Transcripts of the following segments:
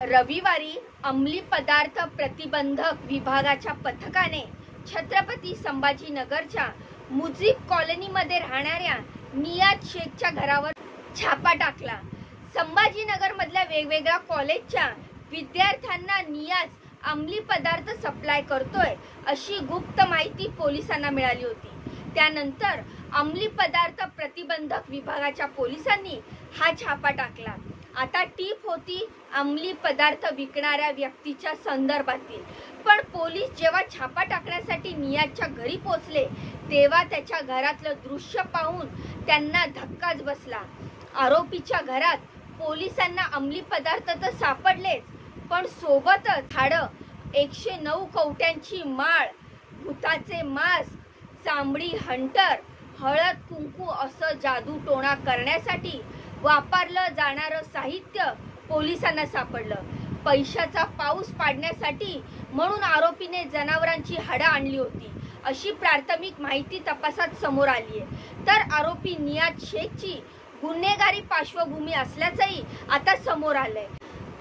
रविवारी अंमली पदार्थ प्रतिबंधक विभागाच्या पथकाने छत्रपती संभाजीनगरच्या मुजीब कॉलनीमध्ये राहणाऱ्या नियाज शेखच्या घरावर छापा टाकला। संभाजीनगर मधल्या वेगवेगळ्या कॉलेजच्या विद्यार्थ्यांना नियाज अंमली पदार्थ सप्लाय करतोय अशी गुप्त माहिती पोलिसांना मिळाली होती। त्यानंतर अंमली पदार्थ प्रतिबंधक विभागाच्या पोलिसांनी हा छापा टाकला। आता टीप होती अंमली पदार्थ विकणाऱ्या व्यक्तीच्या संदर्भातील, पण पोलीस जेव्हा छापा टाकण्यासाठी नियाजच्या घरी पोहोचले तेव्हा त्याच्या घरातलं दृश्य पाहून त्यांना धक्काच बसला। आरोपीच्या घरात पोलिसांना अंमली पदार्थ तर सापडलेच, पण सोबतच हाडं, 109 कवट्यांची माळ, भूताचे मास्क, चांबडी हंटर, हळद कुंकू असं जादू टोणा करण्यासाठी वापरलं जाणारं साहित्य पोलिसांना सापडलं। पैशाचा पाऊस पाडण्यासाठी म्हणून आरोपीने जनावरांची हाडं आणली होती अशी प्राथमिक माहिती तपासात समोर आली आहे। तर आरोपी नियाज शेखची गुन्हेगारी पार्श्वभूमी असल्याचंही आता समोर आलंय।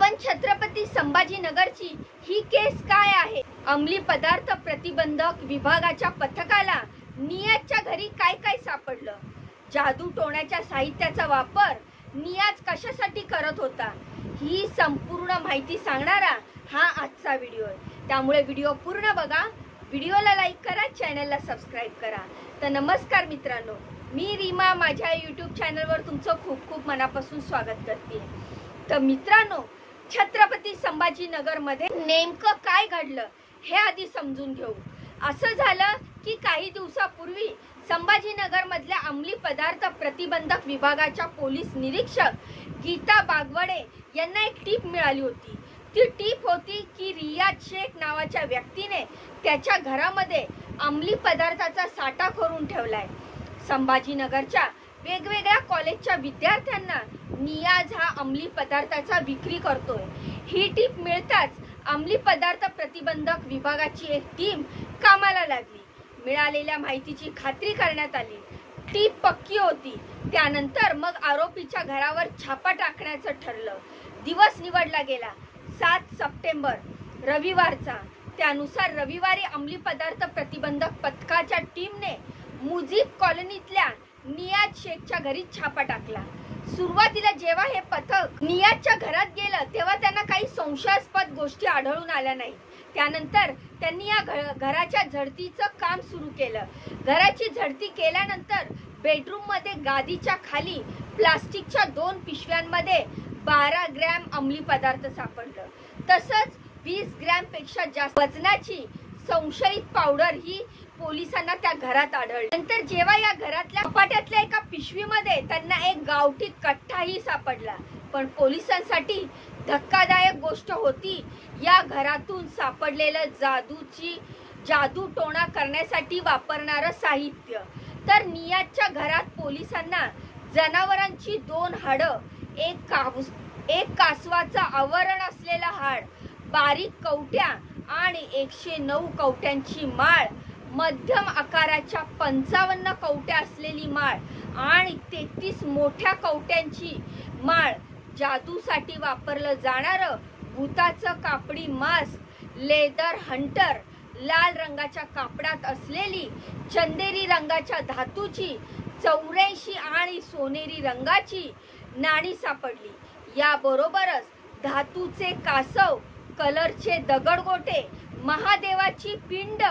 पण छत्रपती संभाजीनगरची ही केस काय आहे? अंमली पदार्थ प्रतिबंधक विभागाच्या पथकाला नियाजच्या घरी काय काय सापडलं? जादू टोण्याच्या साहित्याचा वापर नियाज कशासाठी करत होता? ही संपूर्ण माहिती सांगणारा हा आजचा व्हिडिओ आहे। त्यामुळे व्हिडिओ पूर्ण बघा, व्हिडिओला लाईक करा, चॅनलला सबस्क्राईब करा। तर नमस्कार मित्रांनो, मी रीमा माझ्या YouTube चॅनलवर तुमचं खूप खूप मनापासून स्वागत करते। तर मित्रांनो, छत्रपती संभाजीनगर मध्ये नेमकं काय घडलं हे आधी समजून घेऊ। असं झालं की काही दिवसापूर्वी संभाजीनगर मधल्या अंमली पदार्थ प्रतिबंधक विभागाच्या पोलीस निरीक्षक गीता बागवडे यांना एक टीप मिळाली होती। ती टीप होती की रियाज शेख नावाच्या व्यक्तीने त्याच्या घरामध्ये अंमली पदार्थाचा साठा करून ठेवलाय। संभाजीनगरच्या वेगवेगळ्या कॉलेजच्या विद्यार्थ्यांना नियाज हा अंमली पदार्थाचा विक्री करतोय। ही टीप मिळताच अंमली पदार्थ प्रतिबंधक विभागाची एक टीम कामाला लागली। मिळालेल्या माहितीची खात्री करण्यात आली, टीप पक्की होती। त्यानंतर मग आरोपीच्या घरावर छापा टाकण्याचं ठरलं। दिवस निवडला गेला 7 सप्टेंबर रविवारचा। त्यानुसार रविवारी अंमली पदार्थ प्रतिबंधक पथकाच्या टीमने मुजीब कॉलनीतल्या नियाज शेखच्या घरी छापा टाकला। सुरुवातीला जेव्हा हे पथक नियाजच्या घरात गेलं तेव्हा त्यांना काही संशयास्पद गोष्टी आढळून आल्या नाही। त्यानंतर त्यांनी या घराच्या झडतीचं काम सुरू केलं। घराची झडती केल्यानंतर बेडरूम मध्ये गादीच्या खाली प्लास्टिकच्या 2 पिशव्यांमध्ये 12 ग्रॅम अंमली पदार्थ सापडलं। तसंच 20 ग्रॅम पेक्षा जास्त वजनाची संशयित पावडर ही पोलिसांना त्या घरात आढळली। नंतर जेव्हा या घरातल्या कपाट्यातल्या एका पिशवीमध्ये त्यांना एक गावठी कट्टाही सापडला। पण पोलिसांसाठी धक्कादायक गोष्ट होती या घरातून सापडलेलं जादू टोणा करण्यासाठी वापरणारं साहित्य। तर नियाजच्या घरात पोलिसांना जनावरांची 2 हाडं, एक कासवाचं आवरण असलेलं हाड, बारीक कवट्या आणि 109 कवट्यांची माळ, मध्यम आकाराच्या 55 कवट्या असलेली माळ आणि 33 मोठ्या कवट्यांची माळ, जादूसाठी वापरलं जाणारं भूताचं कापडी मास्क, लेदर हंटर, लाल रंगाच्या कापडात असलेली चंदेरी रंगाच्या धातूची 84 आणि सोनेरी रंगाची नाणी सापडली। याबरोबरच धातूचे कासव, कलरचे दगडगोटे, महादेवाची पिंड,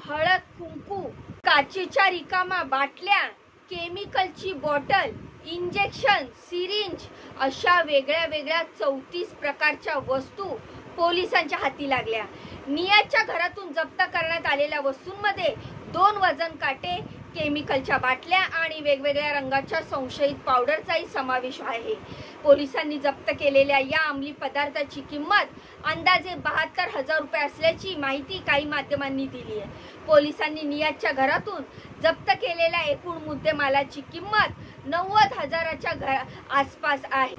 हळद कुंकू, काचेच्या रिकामा बाटल्या, केमिकलची बॉटल, इंजेक्शन, सिरिंज अशा वेगळ्या वेगळ्या 34 प्रकारच्या वस्तू पोलिसांच्या हाती लागल्या। नियाजच्या घरातून जप्त करण्यात आलेल्या वस्तूंमध्ये 2 वजन काटे, केमिकलच्या बाटल्या आणि वेगवेगळ्या रंगाच्या संशयित पावडरचाही समावेश आहे। पोलिसांनी जप्त केलेल्या या अंमली पदार्थाची किंमत अंदाजे 72,000 रुपये असल्याची माहिती काही माध्यमांनी दिली आहे। पोलिसांनी नियाजच्या घरातून जप्त केलेल्या एकूण मुद्देमालाची किंमत 90,000च्या आसपास आहे।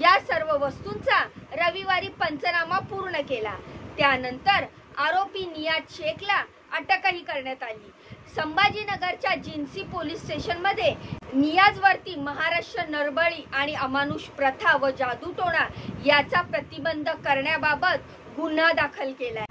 या सर्व वस्तूंचा रविवारी पंचनामा पूर्ण केला। त्यानंतर आरोपी नियाज शेखला अटकही करण्यात आली। संभाजीनगरच्या जिन्सी पोलीस स्टेशनमध्ये नियाजवरती महाराष्ट्र नरबळी आणि अमानुष प्रथा व जादूटोणा याचा प्रतिबंध करण्याबाबत गुन्हा दाखल केलाय।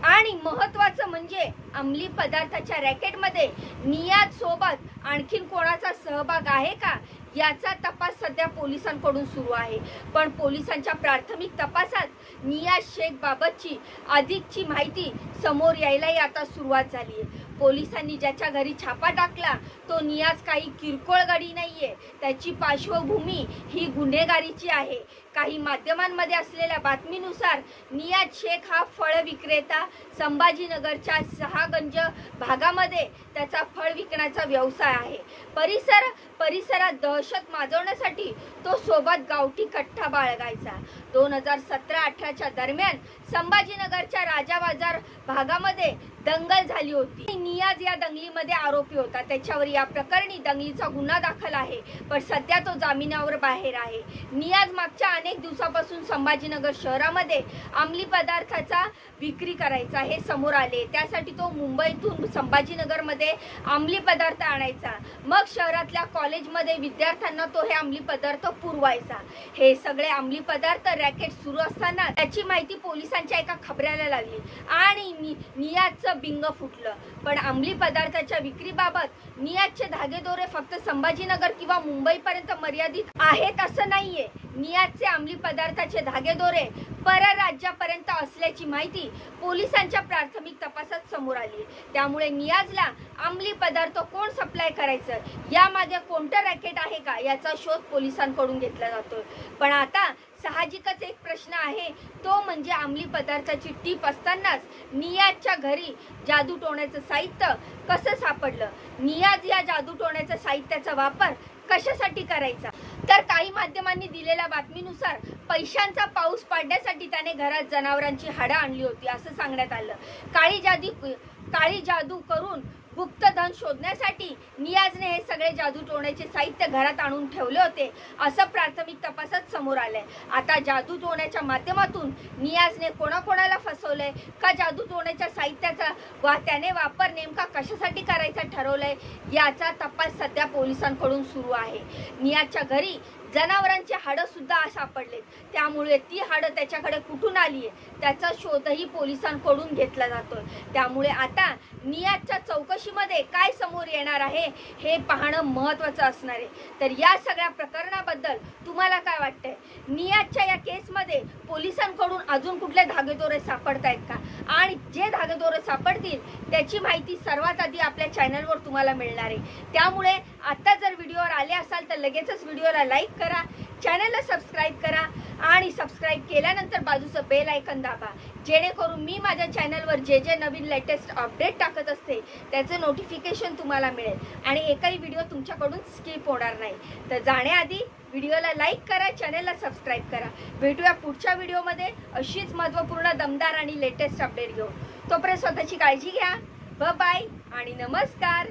आणि महत्त्वाचं म्हणजे अंमली पदार्थाच्या रॅकेटमध्ये नियाज सोबत आणखीन कोणाचा सहभाग आहे का याचा तपास सध्या पोलिसांकडून सुरू आहे। पण पोलिसांच्या प्राथमिक तपासात नियाज शेख बाबतची अधिकची माहिती समोर यायलाही आता सुरुवात झाली आहे। पोलिसांनी ज्याच्या घरी छापा टाकला तो नियाज काही किरकोळ गडी नाहीये, त्याची पार्श्वभूमी ही गुन्हेगारीची आहे। काही माध्यमांमध्ये असलेल्या बातमीनुसार नियाज शेख हा फळ विक्रेता संभाजीनगरच्या 6 गंज भागामध्ये त्याचा फळ विकण्याचा व्यवसाय आहे। परिसरात दहशत माजवण्यासाठी तो सोबत गावठी कट्टा बाळगायचा। 2017-18च्या दरम्यान संभाजीनगरच्या राजा बाजार भागामध्ये दंगल झाली होती। नियाज या दंगलीमध्ये आरोपी होता, त्याच्यावर या प्रकरणी दंगलीचा गुन्हा दाखल आहे, पण सध्या तो जामिनावर बाहेर आहे। नियाज मागच्या अनेक दिवसापासून संभाजीनगर शहरामध्ये अंमली पदार्थाचा विक्री करायचा हे समोर आले। त्यासाठी तो मुंबईतून संभाजीनगरमध्ये अंमली पदार्थ आणायचा, मग शहरातल्या कॉलेजमध्ये विद्यार्थ्यांना तो हे अंमली पदार्थ पुरवायचा। हे सगळे अंमली पदार्थ रॅकेट सुरू असताना त्याची माहिती पोलिसांच्या एका खबऱ्याला लागली आणि नियाजचं बिंग फुटलं। पण अंमली पदार्थाच्या विक्रीबाबत नियाजचे धागेदोरे फक्त संभाजीनगर किंवा मुंबईपर्यंत मर्यादित आहेत असं नाहीये। नियाजचे अंमली पदार्थाचे धागेदोरे परराज्यापर्यंत असल्याची माहिती पोलिसांच्या प्राथमिक तपासात समोर आली। त्यामुळे नियाजला अंमली पदार्थ कोण सप्लाय करायचं, यामागे कोणतं रॅकेट आहे का याचा शोध पोलिसांकडून घेतला जातोय। पण आता साहजिकच एक प्रश्न आहे, तो म्हणजे अंमली पदार्थाची टीप असतानाच नियाजच्या घरी जादूटोण्याचं साहित्य कसं सापडलं, नियाज या जादूटोण्याच्या साहित्याचा वापर कशासाठी करायचा। तर काही माध्यमांनी दिलेल्या बातमीनुसार पैशांचा पाऊस पाडण्यासाठी त्याने घरात जनावरांची हाडं आणली होती असं सांगण्यात आलं। काळी जादू करून गुप्तधन शोधण्यासाठी नियाजने हे सगळे जादूटोण्याचे साहित्य घरात आणून ठेवले होते असं प्राथमिक तपासात समोर आलंय। आता जादूटोण्याच्या माध्यमातून नियाजने कोणाकोणाला फसवलंय का, जादूटोण्याच्या साहित्याचा त्याने वापर नेमका कशासाठी करायचा ठरवलंय याचा तपास सध्या पोलिसांकडून सुरू आहे। नियाजच्या घरी जनावरांची हाडं सुद्धा सापडलेत, त्यामुळे ती हाडं त्याच्याकडे कुठून आली आहे त्याचा शोधही पोलिसांकडून घेतला जातोय। त्यामुळे आता नियाजच्या चौकशीमध्ये काय समोर येणार आहे हे पाहणं महत्त्वाचं असणार आहे। तर या सगळ्या प्रकरणाबद्दल तुम्हाला काय वाटतंय? नियाजच्या या केसमध्ये पोलिसांकडून अजून कुठले धागेदोरे सापडतायत का, आणि जे धागेदोरे सापडतील त्याची माहिती सर्वात आधी आपल्या चॅनलवर तुम्हाला मिळणार आहे। त्यामुळे आता जर व्हिडिओवर आले असाल तर लगेचच व्हिडिओला लाईक करा, चॅनलला सबस्क्राईब करा आणि सबस्क्राईब केल्यानंतर बाजूचं बेल आयकॉन दाबा, जेणेकरून मी माझ्या चॅनलवर जे नवीन लेटेस्ट अपडेट टाकत असते त्याचे नोटिफिकेशन तुम्हाला मिळेल आणि एकही व्हिडिओ तुमच्याकडून स्किप होणार नाही। तर जाण्याआधी व्हिडिओला लाईक करा, चॅनलला सबस्क्राईब करा। भेटूया पुढच्या व्हिडिओमध्ये अशीच महत्त्वपूर्ण, दमदार आणि लेटेस्ट अपडेट घेऊन। तोपर्यंत स्वतःची काळजी घ्या। बाय आणि नमस्कार।